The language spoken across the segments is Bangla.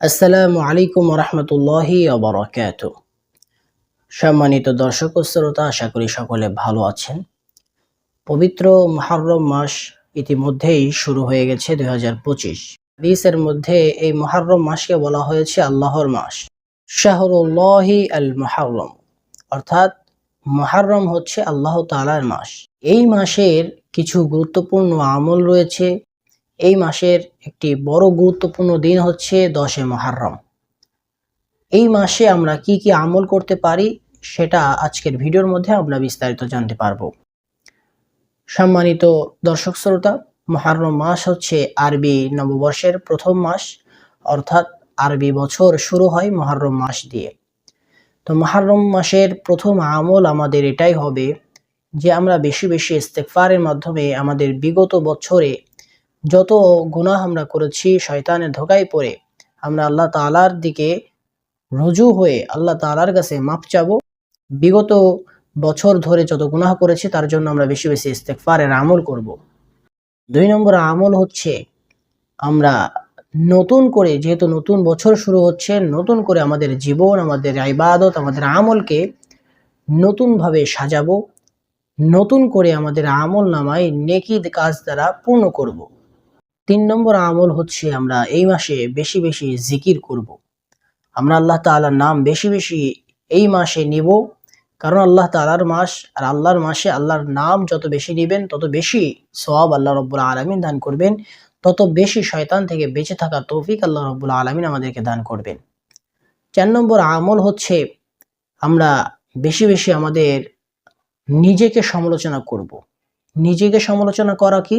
আসসালামু আলাইকুম রহমতুল্লাহি ওয়া সম্মানিত দর্শক ও শ্রোতা, আশা করি সকলে ভালো আছেন। পবিত্র মুহররম মাস ইতিমধ্যেই শুরু হয়ে গেছে 2025। হাদিসের মধ্যে এই মুহররম মাসকে বলা হয়েছে আল্লাহর মাস, শাহরুল্লাহি আল মুহররম, অর্থাৎ মুহররম হচ্ছে আল্লাহ তাআলার মাস। এই মাসের কিছু গুরুত্বপূর্ণ আমল রয়েছে। এই মাসের একটি বড় গুরুত্বপূর্ণ দিন হচ্ছে 10 মুহররম। এই মাসে আমরা কি কি আমল করতে পারি সেটা আজকের ভিডিওর মধ্যে আমরা বিস্তারিত জানতে পারবো। সম্মানিত দর্শক শ্রোতা, মুহররম মাস হচ্ছে আরবি নববর্ষের প্রথম মাস, অর্থাৎ আরবি বছর শুরু হয় মুহররম মাস দিয়ে। তো মুহররম মাসের প্রথম আমল আমাদের এটাই হবে যে আমরা বেশি বেশি ইস্তেগফারের মাধ্যমে আমাদের বিগত বছরে যত গুনাহ আমরা করেছি, শয়তানের ধোঁকায় পড়ে আমরা আল্লাহ তাআলার দিকে রুজু হয়ে আল্লাহ তাআলার কাছে মাপ চাবো। বিগত বছর ধরে যত গুনাহ করেছি তার জন্য আমরা বেশি বেশি ইস্তেগফারের আমল করব। 2 নম্বর আমল হচ্ছে আমরা নতুন করে, যেহেতু নতুন বছর শুরু হচ্ছে, নতুন করে আমাদের জীবন, আমাদের ইবাদত, আমাদের আমলকে নতুনভাবে সাজাবো। নতুন করে আমাদের আমল নামায় নেকি কাজ দ্বারা পূর্ণ করব। 3 নম্বর আমল হচ্ছে আমরা এই মাসে বেশি বেশি জিকির করব। আমরা আল্লাহ তাআলার নাম বেশি বেশি এই মাসে নিব, কারণ আল্লাহ তাআলার মাস, আর আল্লাহর মাসে আল্লাহর নাম যত বেশি নিবেন তত বেশি সওয়াব আল্লাহ রাব্বুল আলামিন দান করবেন, তত বেশি শয়তান থেকে বেঁচে থাকার তৌফিক আল্লাহ রাব্বুল আলামিন আমাদেরকে দান করবেন। 4 নম্বর আমল হচ্ছে আমরা বেশি বেশি আমাদের নিজেকে সমালোচনা করব। নিজেকে সমালোচনা করা কি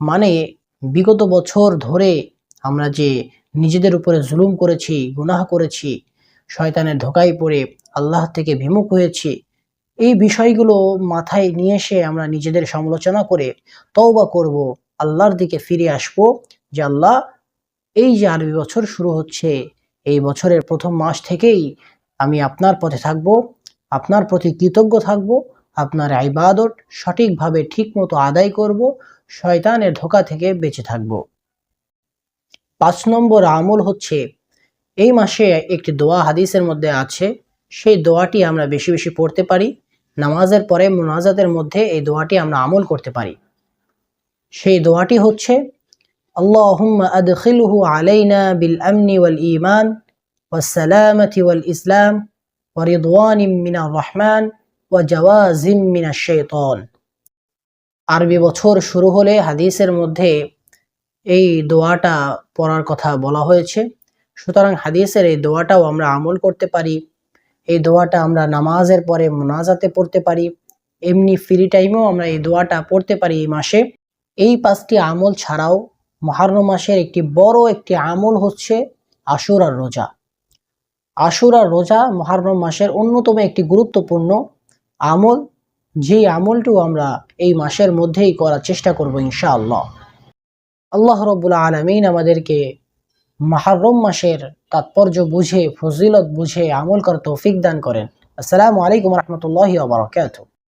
মানে, বিগত বছর ধরে আমরা যে নিজেদের উপরে জুলুম করেছি, গুনাহ করেছি, শয়তানের ধোঁকায় পড়ে আল্লাহ থেকে বিমুখ হয়েছি, এই বিষয়গুলো মাথায় নিয়ে এসে আমরা নিজেদের সমালোচনা করে তওবা করব, আল্লাহর দিকে ফিরে আসব যে আল্লাহ, এই যে আরবি বছর শুরু হচ্ছে, এই বছরের প্রথম মাস থেকেই আমি আপনার পথে থাকব, আপনার প্রতি কৃতজ্ঞ থাকব, আপনার ইবাদত সঠিকভাবে ঠিকমতো আদায় করব, শয়তানের ধোঁকা থেকে বেঁচে থাকব। 5 নম্বর আমল হচ্ছে এই মাসে একটি দোয়া হাদিসের মধ্যে আছে, সেই দোয়াটি আমরা বেশি বেশি পড়তে পারি। নামাজের পরে মুনাজাতের মধ্যে এই দোয়াটি আমরা আমল করতে পারি। সেই দোয়াটি হচ্ছে আল্লাহুম্মা আদখিলহু আলাইনা বিল আমনি ওয়াল ঈমান ওয়াস সালামাতি ওয়াল ইসলাম ওয়া রিদওয়ানিম মিনার রহমান ওয়া জাওয়াজিম মিনাশ শাইতান। আরবি বছর শুরু হলে হাদিসের মধ্যে এই দোয়াটা পড়ার কথা বলা হয়েছে, সুতরাং হাদিসের এই দোয়াটাও আমরা আমল করতে পারি। এই দোয়াটা আমরা নামাজের পরে মুনাজাতে পড়তে পারি, এমনি ফ্রি টাইমেও আমরা এই দোয়াটা পড়তে পারি এই মাসে। এই 5টি আমল ছাড়াও মুহররম মাসের একটি বড় একটি আমল হচ্ছে আশুরার রোজা। আশুরার রোজা মুহররম মাসের অন্যতম একটি গুরুত্বপূর্ণ আমল, যে আমলটিও আমরা এই মাসের মধ্যেই করার চেষ্টা করব ইনশাআল্লাহ। আল্লাহ রাব্বুল আলামিন আমাদেরকে মুহররম মাসের তাৎপর্য বুঝে, ফজিলত বুঝে আমল করার তৌফিক দান করেন। আসসালামু আলাইকুম রহমতুল্লাহি ওয়া বারাকাতুহু।